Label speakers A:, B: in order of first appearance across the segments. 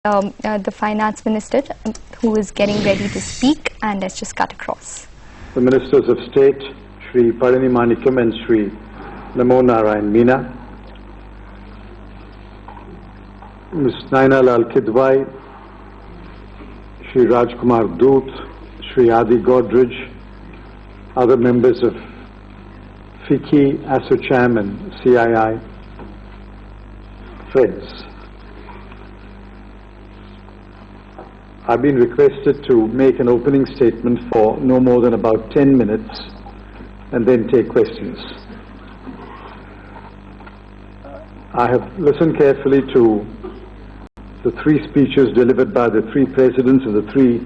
A: the Finance Minister, who is getting ready to speak and has just cut across.
B: The Ministers of State, Shri Manikam and Shri Namo Narayan Meena, Ms. Naina Lal Kidwai, Shri Rajkumar Doot, Shri Adi Godrej, other members of FICCI, ASSOCHAM and CII, friends. I've been requested to make an opening statement for no more than about 10 minutes and then take questions. I have listened carefully to the three speeches delivered by the three presidents of the three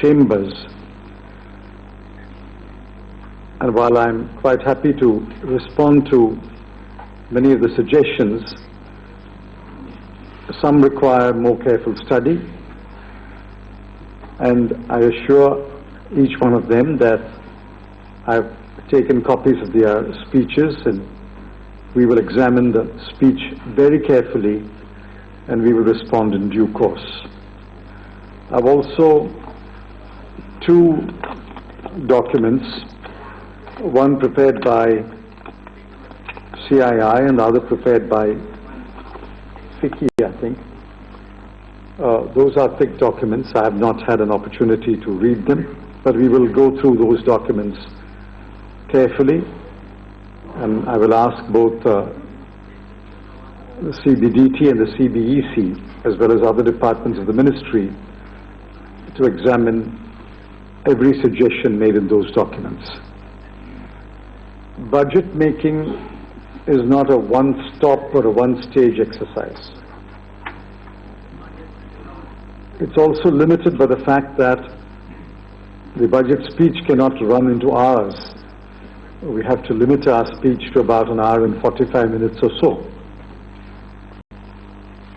B: chambers, and while I'm quite happy to respond to many of the suggestions, some require more careful study. And I assure each one of them that I've taken copies of their speeches and we will examine the speech very carefully and we will respond in due course. I've also two documents, one prepared by CII and the other prepared by FICCI, I think. Those are thick documents. I have not had an opportunity to read them, but we will go through those documents carefully, and I will ask both the CBDT and the CBEC, as well as other departments of the ministry, to examine every suggestion made in those documents. Budget making is not a one-stop or a one-stage exercise. It's also limited by the fact that the budget speech cannot run into hours. We have to limit our speech to about an hour and 45 minutes or so.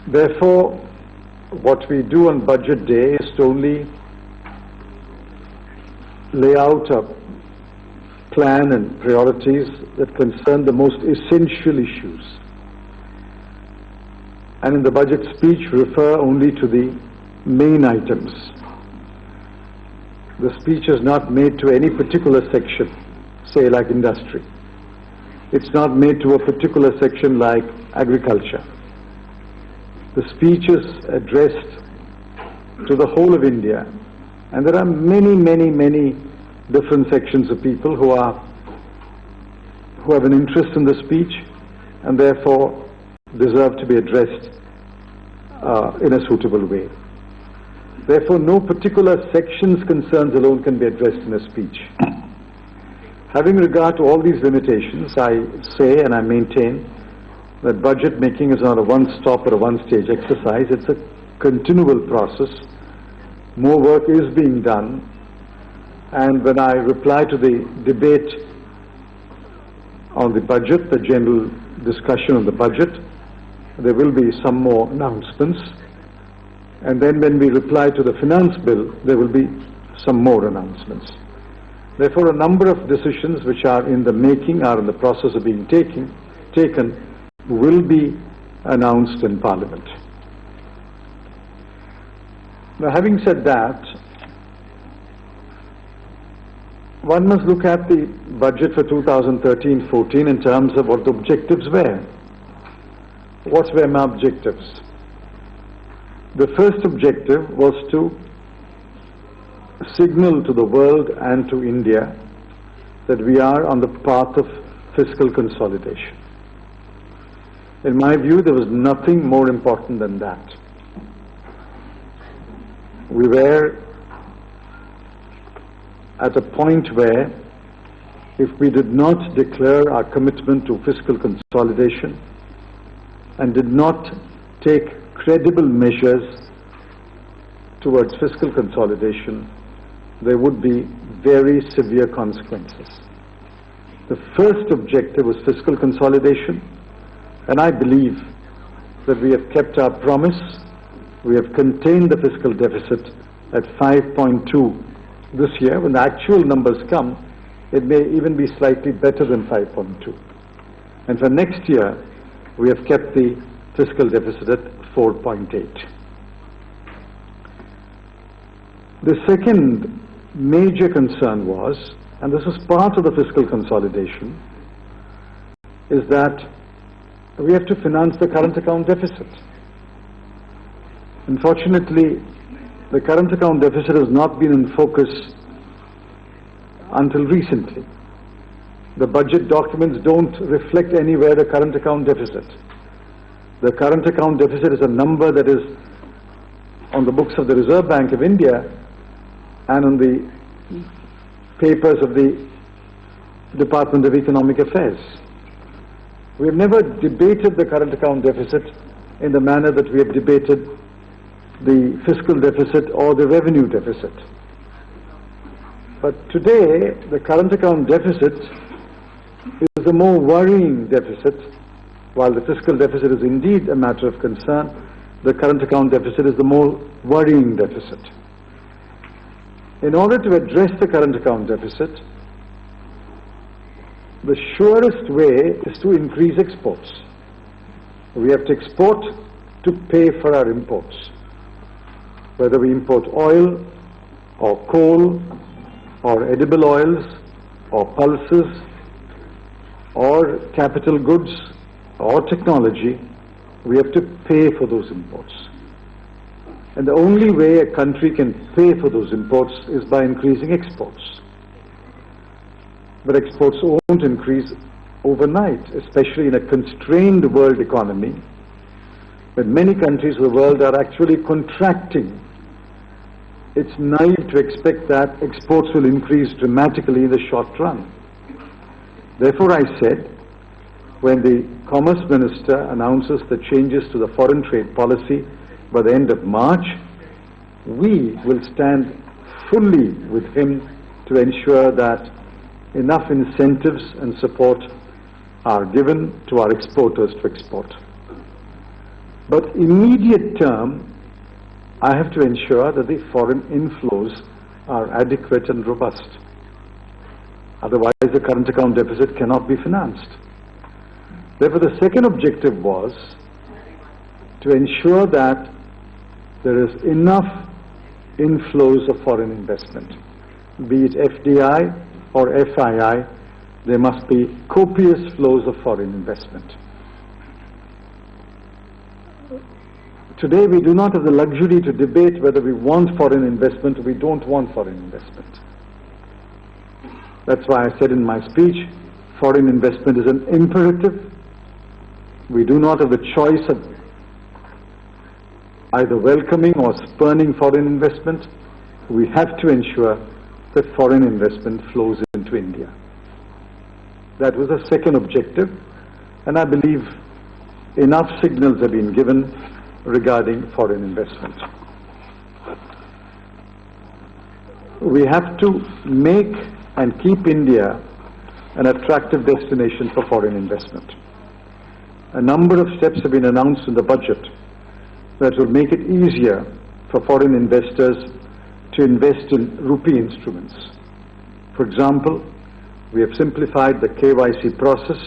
B: Therefore, what we do on budget day is to only lay out a plan and priorities that concern the most essential issues. And in the budget speech, refer only to the main items. The speech is not made to any particular section, say like industry. It's not made to a particular section like agriculture. The speech is addressed to the whole of India, and there are many different sections of people who have an interest in the speech and therefore deserve to be addressed in a suitable way. Therefore, no particular section's concerns alone can be addressed in a speech. Having regard to all these limitations, I say and I maintain that budget making is not a one-stop or a one-stage exercise. It's a continual process. More work is being done. And when I reply to the debate on the budget, the general discussion on the budget, there will be some more announcements. And then when we reply to the finance bill, there will be some more announcements. Therefore, a number of decisions which are in the making, are in the process of being taken, will be announced in Parliament. Now, having said that, one must look at the budget for 2013-14 in terms of what the objectives were. What were my objectives? The first objective was to signal to the world and to India that we are on the path of fiscal consolidation. In my view, there was nothing more important than that. We were at a point where if we did not declare our commitment to fiscal consolidation and did not take credible measures towards fiscal consolidation, there would be very severe consequences. The first objective was fiscal consolidation, and I believe that we have kept our promise. We have contained the fiscal deficit at 5.2 this year. When the actual numbers come, it may even be slightly better than 5.2. And for next year, we have kept the fiscal deficit at 4.8. The second major concern was, and this was part of the fiscal consolidation, is that we have to finance the current account deficit. Unfortunately, the current account deficit has not been in focus until recently. The budget documents don't reflect anywhere the current account deficit. The current account deficit is a number that is on the books of the Reserve Bank of India and on the papers of the Department of Economic Affairs. We have never debated the current account deficit in the manner that we have debated the fiscal deficit or the revenue deficit. But today, the current account deficit is a more worrying deficit. While the fiscal deficit is indeed a matter of concern, the current account deficit is the more worrying deficit. In order to address the current account deficit, the surest way is to increase exports. We have to export to pay for our imports. Whether we import oil or coal or edible oils or pulses or capital goods or technology, we have to pay for those imports. And the only way a country can pay for those imports is by increasing exports. But exports won't increase overnight, especially in a constrained world economy, when many countries of the world are actually contracting. It's naive to expect that exports will increase dramatically in the short run. Therefore, I said, when the Commerce Minister announces the changes to the foreign trade policy by the end of March, we will stand fully with him to ensure that enough incentives and support are given to our exporters to export. But immediate term, I have to ensure that the foreign inflows are adequate and robust. Otherwise, the current account deficit cannot be financed. Therefore, the second objective was to ensure that there is enough inflows of foreign investment. Be it FDI or FII, there must be copious flows of foreign investment. Today, we do not have the luxury to debate whether we want foreign investment or we don't want foreign investment. That's why I said in my speech, foreign investment is an imperative. We do not have the choice of either welcoming or spurning foreign investment. We have to ensure that foreign investment flows into India. That was the second objective, and I believe enough signals have been given regarding foreign investment. We have to make and keep India an attractive destination for foreign investment. A number of steps have been announced in the budget that will make it easier for foreign investors to invest in rupee instruments. For example, we have simplified the KYC process